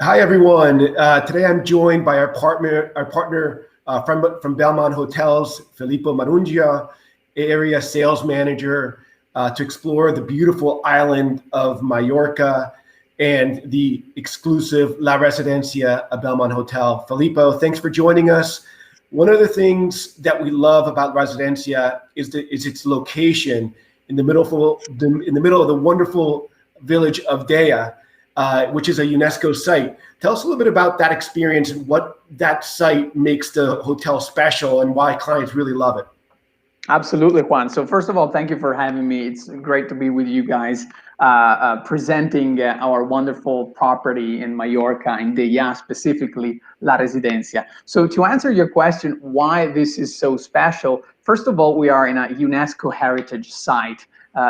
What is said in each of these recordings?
Hi, everyone. Today I'm joined by our partner from Belmond Hotels, Filippo Marongiu, area sales manager, to explore the beautiful island of Mallorca and the exclusive La Residencia, a Belmond Hotel. Filippo, thanks for joining us. One of the things that we love about Residencia is its location in the middle of the wonderful village of Deia, which is a UNESCO site. Tell us a little bit about that experience and what that site makes the hotel special and why clients really love it. Absolutely, Juan. So first of all, thank you for having me. It's great to be with you guys, presenting our wonderful property in Mallorca, in Deia specifically, La Residencia. So to answer your question, why this is so special, first of all, we are in a UNESCO heritage site.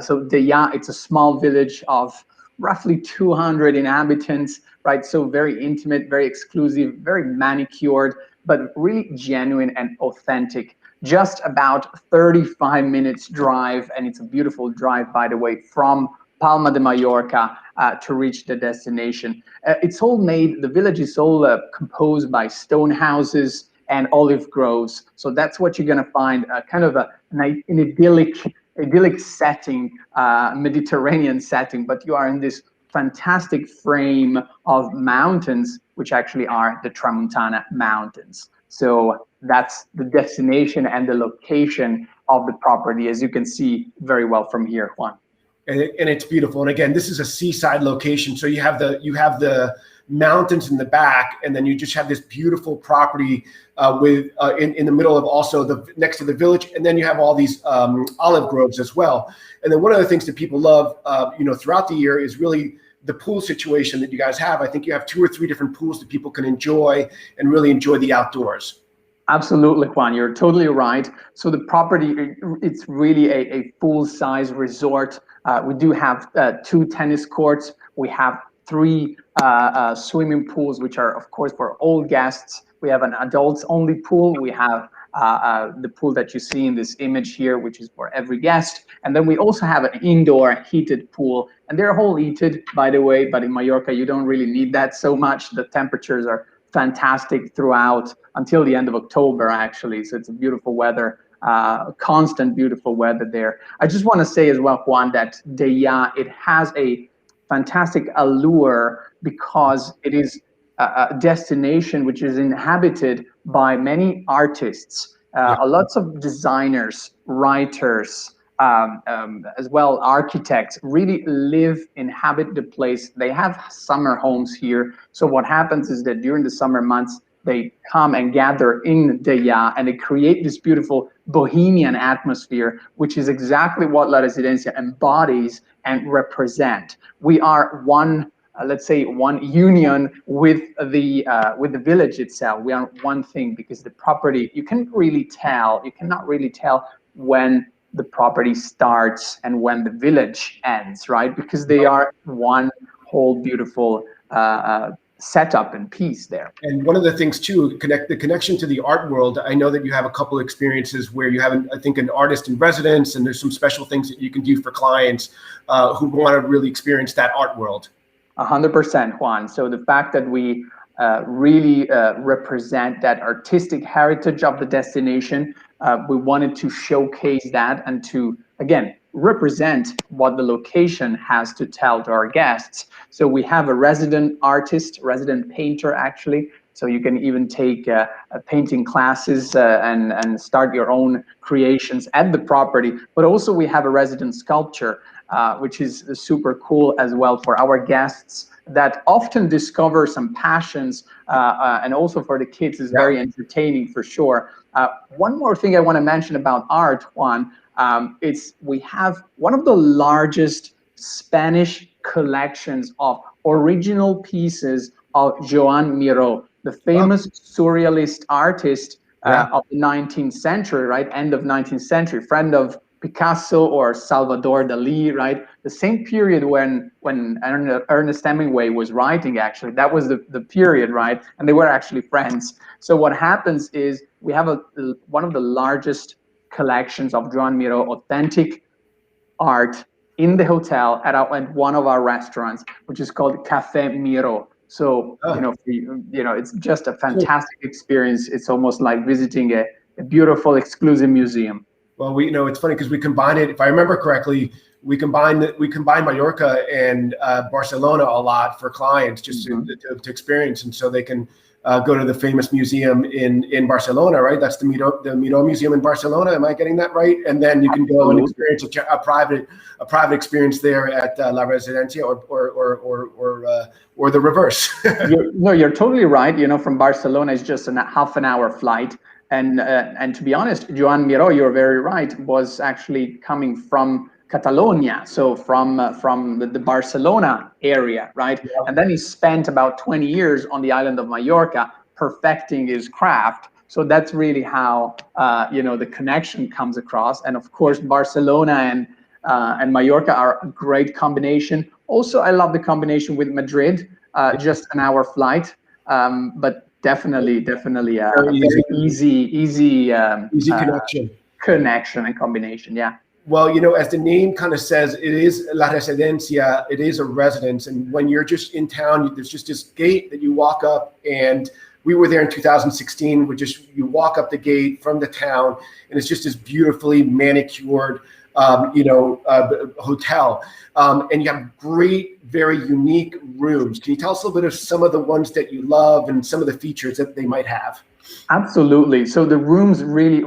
So Deia, it's a small village of roughly 200 inhabitants, right? So very intimate, very exclusive, very manicured, but really genuine and authentic. Just about 35 minutes drive, and it's a beautiful drive, by the way, from Palma de Mallorca to reach the destination. The village is all composed by stone houses and olive groves. So that's what you're gonna find, kind of an idyllic setting, Mediterranean setting, but you are in this fantastic frame of mountains, which actually are the Tramontana Mountains. So that's the destination and the location of the property, as you can see very well from here, Juan. And it's beautiful. And again, this is a seaside location, so you have the mountains in the back, and then you just have this beautiful property in the middle of also next to the village, and then you have all these olive groves as well. And then one of the things that people love, throughout the year is really the pool situation that you guys have. I think you have 2 or 3 different pools that people can enjoy and really enjoy the outdoors. Absolutely, Juan, you're totally right. So the property, it's really a full-size resort. We do have 2 tennis courts. We have 3 swimming pools, which are, of course, for all guests. We have an adults-only pool. We have the pool that you see in this image here, which is for every guest. And then we also have an indoor heated pool. And they're all heated, by the way, but in Mallorca, you don't really need that so much. The temperatures are fantastic throughout until the end of October, actually. So it's a beautiful weather, constant beautiful weather there. I just want to say as well, Juan, that Deia, it has a fantastic allure because it is a destination which is inhabited by many artists, lots of designers, writers, as well architects really inhabit the place. They have summer homes here. So what happens is that during the summer months, they come and gather in Deia, and they create this beautiful bohemian atmosphere, which is exactly what La Residencia embodies and represent. We are one, let's say, one union with the village itself. We are one thing, because the property, you cannot really tell when the property starts and when the village ends, right? Because they are one whole beautiful setup and piece there. And one of the things too, the connection to the art world. I know that you have a couple of experiences where you have, I think, an artist in residence, and there's some special things that you can do for clients who want to really experience that art world. 100%, Juan. So the fact that we really represent that artistic heritage of the destination, we wanted to showcase that and to, again, represent what the location has to tell to our guests. So we have a resident artist, resident painter, actually. So you can even take painting classes and start your own creations at the property. But also we have a resident sculptor, which is super cool as well for our guests that often discover some passions, and also for the kids is very entertaining for sure. One more thing I want to mention about art, Juan, we have one of the largest Spanish collections of original pieces of Joan Miró, the famous surrealist artist of the 19th century, right? End of 19th century, friend of Picasso or Salvador Dali, right? The same period when Ernest Hemingway was writing, actually, that was the period, right? And they were actually friends. So what happens is we have one of the largest collections of Joan Miró authentic art in the hotel at one of our restaurants, which is called Café Miró. So, Oh, it's just a cool. fantastic experience. It's almost like visiting a beautiful, exclusive museum. Well, it's funny because we combine it. If I remember correctly, we combine Mallorca and Barcelona a lot for clients just Mhm. to experience, and so they can go to the famous museum in Barcelona, right? That's the Miro Museum in Barcelona. Am I getting that right? And then you can go and Absolutely. experience a private experience there at La Residencia, or the reverse. No, you're totally right. From Barcelona is just a half an hour flight. And to be honest, Joan Miró, you're very right, was actually coming from Catalonia, so from the Barcelona area, right? And then he spent about 20 years on the island of Mallorca perfecting his craft. So that's really how the connection comes across. And of course, Barcelona and Mallorca are a great combination. Also, I love the combination with Madrid, just an hour flight, but definitely a Very very easy, easy easy connection. connection and combination. Yeah, Well, as the name kind of says, it is La Residencia. It is a residence. And when you're just in town, there's just this gate that you walk up. And we were there in 2016, you walk up the gate from the town, and it's just this beautifully manicured, hotel. And you have great, very unique rooms. Can you tell us a little bit of some of the ones that you love and some of the features that they might have? absolutely. So the rooms really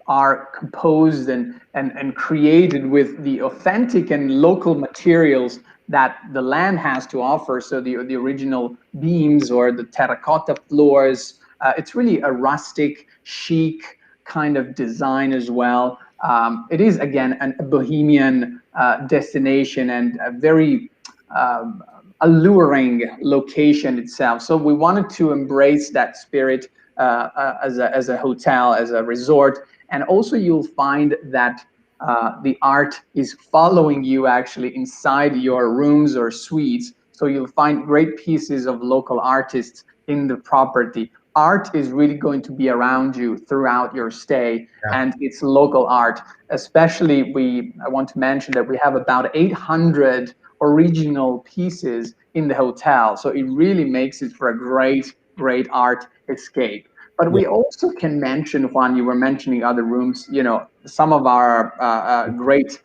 are composed and created with the authentic and local materials that the land has to offer. So the original beams or the terracotta floors. It's really a rustic, chic kind of design as well. It is again a bohemian destination and a very alluring location itself. So we wanted to embrace that spirit as a hotel, as a resort. And also you'll find that the art is following you actually inside your rooms or suites. So you'll find great pieces of local artists in the property. Art is really going to be around you throughout your stay, Yeah. and it's local art. Especially, I want to mention that we have about 800 original pieces in the hotel. So it really makes it for a great art escape. But Yeah. we also can mention, Juan, you were mentioning other rooms, some of our great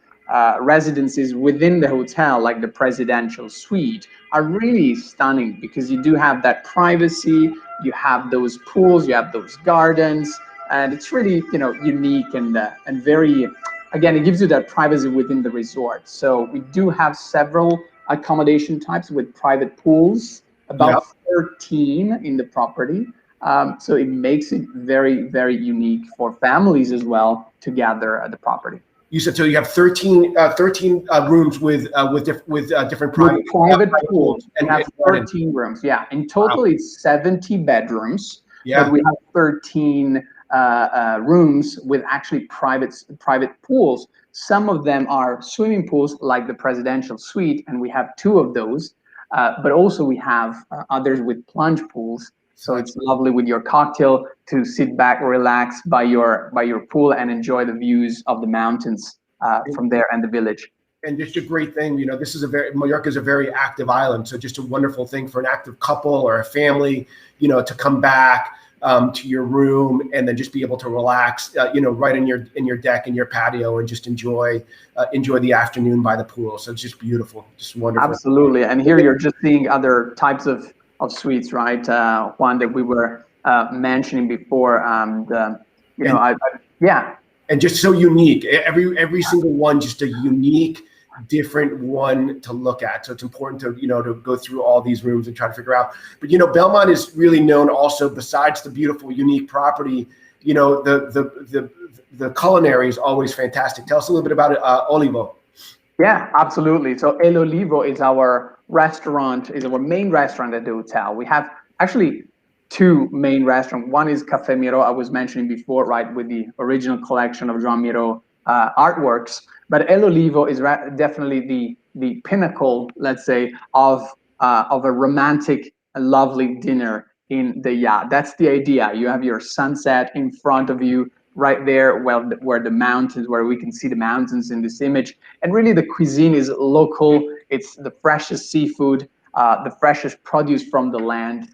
residences within the hotel, like the presidential suite, are really stunning because you do have that privacy, you have those pools, you have those gardens, and it's really, unique and very, again, it gives you that privacy within the resort. So we do have several accommodation types with private pools, Yeah. about 13 in the property. So it makes it very unique for families as well to gather at the property. You said so. You have 13 rooms with different With private private pools, pools we and have gardens. 13 rooms. Yeah, in Wow. total it's 70 bedrooms, but Yeah. we have 13 rooms with actually private pools. Some of them are swimming pools, like the presidential suite, and we have two of those. But also we have others with plunge pools. So it's lovely with your cocktail to sit back, relax by your pool, and enjoy the views of the mountains from there and the village. And just a great thing, Mallorca is a very active island. So just a wonderful thing for an active couple or a family, to come back to your room and then just be able to relax, right in your deck, in your patio, and just enjoy the afternoon by the pool. So it's just beautiful, just wonderful. Absolutely. And here you're just seeing other types of suites, right? One that we were mentioning before. And Yeah, and just so unique. Every single one, just a unique, different one to look at. So it's important to go through all these rooms and try to figure out. But Belmont is really known also, besides the beautiful, unique property. The culinary is always fantastic. Tell us a little bit about it, Olivo. yeah, absolutely. So El Olivo is our main restaurant at the hotel. We have actually two main restaurants. One is Café Miro, I was mentioning before, right, with the original collection of Joan Miro artworks. But El Olivo is definitely the pinnacle, let's say, of a romantic, lovely dinner in Deia. That's the idea. You have your sunset in front of you, right there, where we can see the mountains in this image. And really, the cuisine is local. It's the freshest seafood. the freshest produce from the land,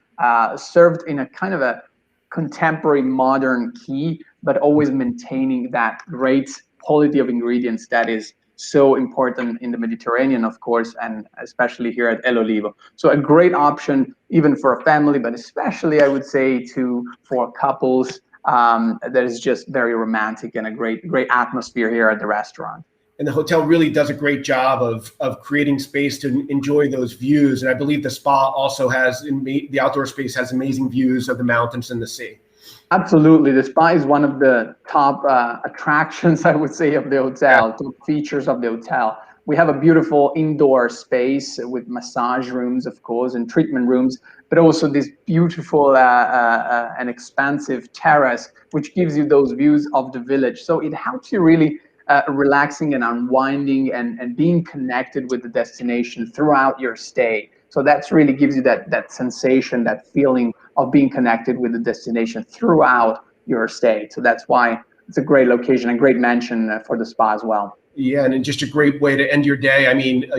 served in a kind of a contemporary modern key, but always maintaining that great quality of ingredients that is so important in the Mediterranean, of course, and especially here at El Olivo. So a great option even for a family, but especially I would say for couples. That is just very romantic and a great atmosphere here at the restaurant. And the hotel really does a great job of creating space to enjoy those views. And I believe the spa also has, the outdoor space has amazing views of the mountains and the sea. Absolutely. The spa is one of the top attractions, I would say, of the hotel, top features of the hotel. We have a beautiful indoor space with massage rooms, of course, and treatment rooms, but also this beautiful and expansive terrace, which gives you those views of the village. So it helps you really relaxing and unwinding and being connected with the destination throughout your stay. So that's really gives you that sensation, that feeling of being connected with the destination throughout your stay. So that's why it's a great location, a great mention for the spa as well. Yeah, and just a great way to end your day. I mean,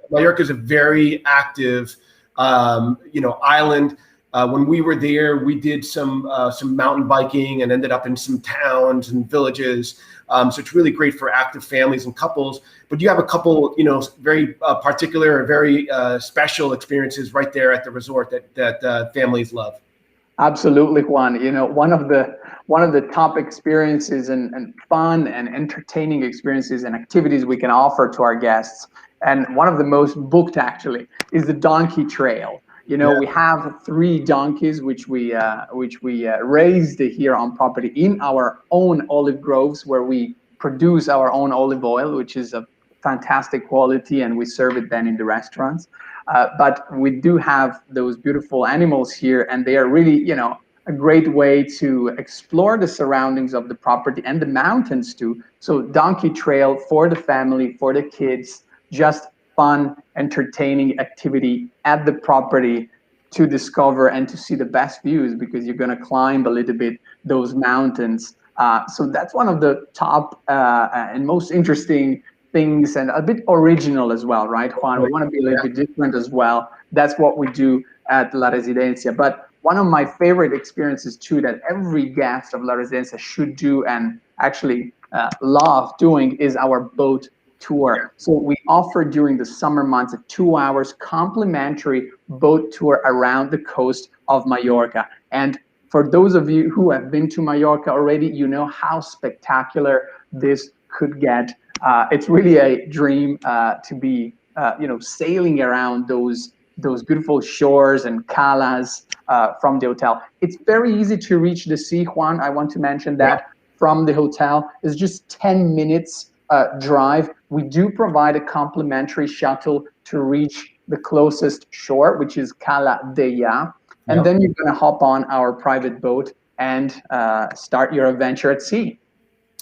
Mallorca is a very active, island. When we were there, we did some mountain biking and ended up in some towns and villages. So it's really great for active families and couples. But you have a couple, very particular, very special experiences right there at the resort that families love. Absolutely, Juan. One of the top experiences and fun and entertaining experiences and activities we can offer to our guests, and one of the most booked actually, is the donkey trail. We have 3 donkeys which we raised here on property in our own olive groves, where we produce our own olive oil, which is of fantastic quality, and we serve it then in the restaurants. But we do have those beautiful animals here, and they are really, a great way to explore the surroundings of the property and the mountains too. So donkey trail for the family, for the kids, just fun, entertaining activity at the property to discover and to see the best views, because you're going to climb a little bit those mountains. So that's one of the top and most interesting things, and a bit original as well, right, Juan? We want to be a little bit different as well. That's what we do at La Residencia. But one of my favorite experiences too, that every guest of La Residencia should do and actually love doing, is our boat tour. So we offer during the summer months a 2 hours complimentary boat tour around the coast of Mallorca. And for those of you who have been to Mallorca already, you know how spectacular this could get. It's really a dream to be, sailing around those beautiful shores and calas from the hotel. It's very easy to reach the sea, Juan. I want to mention that from the hotel. It's just 10 minutes drive. We do provide a complimentary shuttle to reach the closest shore, which is Cala Deia. And then you're going to hop on our private boat and start your adventure at sea.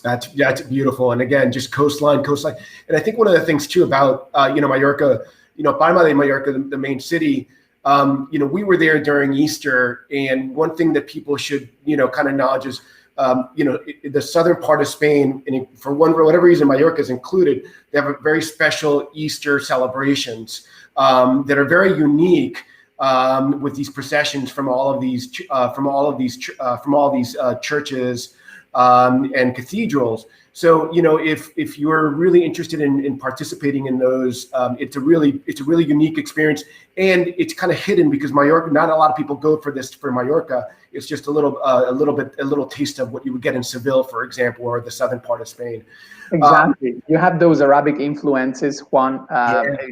That's beautiful. And again, just coastline. And I think one of the things too about, Mallorca, Palma de Mallorca, the main city, we were there during Easter. And one thing that people should, kind of acknowledge is, the southern part of Spain, and for whatever reason, Mallorca is included, they have a very special Easter celebrations that are very unique, with these processions from all of these churches and cathedrals. So, if you're really interested in participating in those, it's a really unique experience, and it's kind of hidden because Mallorca, not a lot of people go for Mallorca. It's just a little taste of what you would get in Seville, for example, or the southern part of Spain. Exactly. You have those Arabic influences, Juan,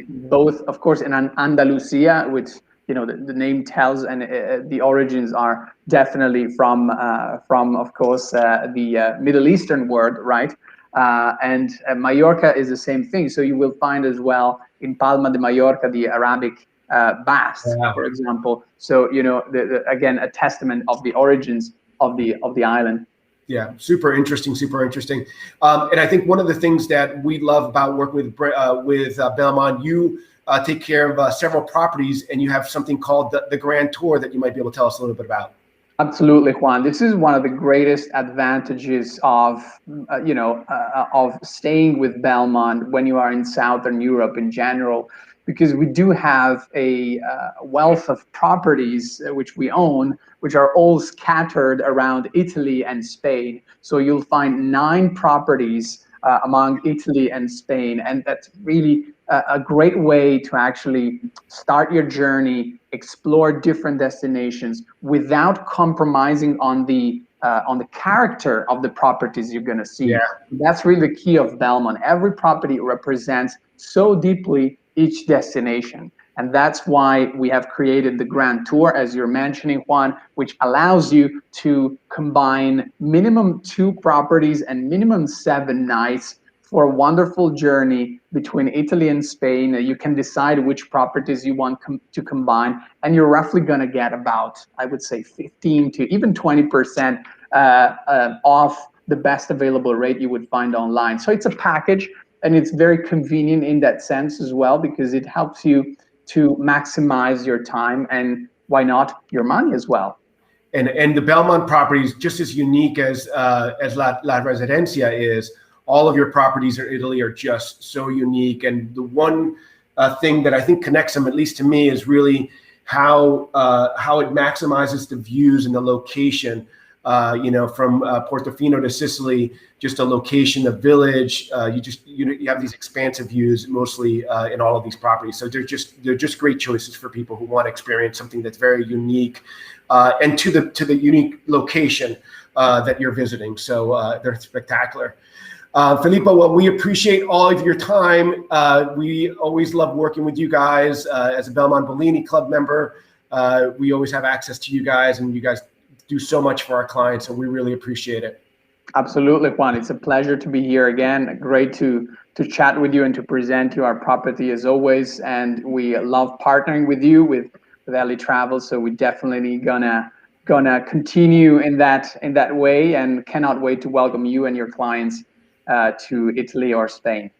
both, of course, in Andalusia, which, the name tells, and the origins are definitely from of course, the Middle Eastern world, right? And Mallorca is the same thing. So you will find as well in Palma de Mallorca the Arabic baths, for example. So again, a testament of the origins of the island. Yeah, super interesting. And I think one of the things that we love about working with Belmond, you take care of several properties, and you have something called the Grand Tour that you might be able to tell us a little bit about. Absolutely, Juan. This is one of the greatest advantages of staying with Belmond when you are in Southern Europe in general. because we do have a wealth of properties which we own, which are all scattered around Italy and Spain. So you'll find 9 properties among Italy and Spain, and that's really a great way to actually start your journey, explore different destinations without compromising on the character of the properties you're going to see. Yeah. That's really the key of Belmond. Every property represents so deeply each destination. And that's why we have created the Grand Tour, as you're mentioning, Juan, which allows you to combine minimum 2 properties and minimum 7 nights for a wonderful journey between Italy and Spain. You can decide which properties you want to combine, and you're roughly going to get about, I would say, 15 to even 20% off the best available rate you would find online. So it's a package, and it's very convenient in that sense as well, because it helps you to maximize your time and, why not, your money as well. And the Belmond property is just as unique as La Residencia is. All of your properties in Italy are just so unique. And the one thing that I think connects them, at least to me, is really how it maximizes the views and the location. From Portofino to Sicily, just a location, a village. You have these expansive views mostly in all of these properties. So they're just great choices for people who want to experience something that's very unique and to the unique location that you're visiting. So they're spectacular. Filippo, well, we appreciate all of your time. We always love working with you guys. As a Belmond Bellini Club member, we always have access to you guys, and you guys do so much for our clients, and we really appreciate it. Absolutely, Juan. It's a pleasure to be here again. Great to chat with you and to present you our property as always. And we love partnering with you with Ellie Travel. So we definitely gonna continue in that way, and cannot wait to welcome you and your clients to Italy or Spain.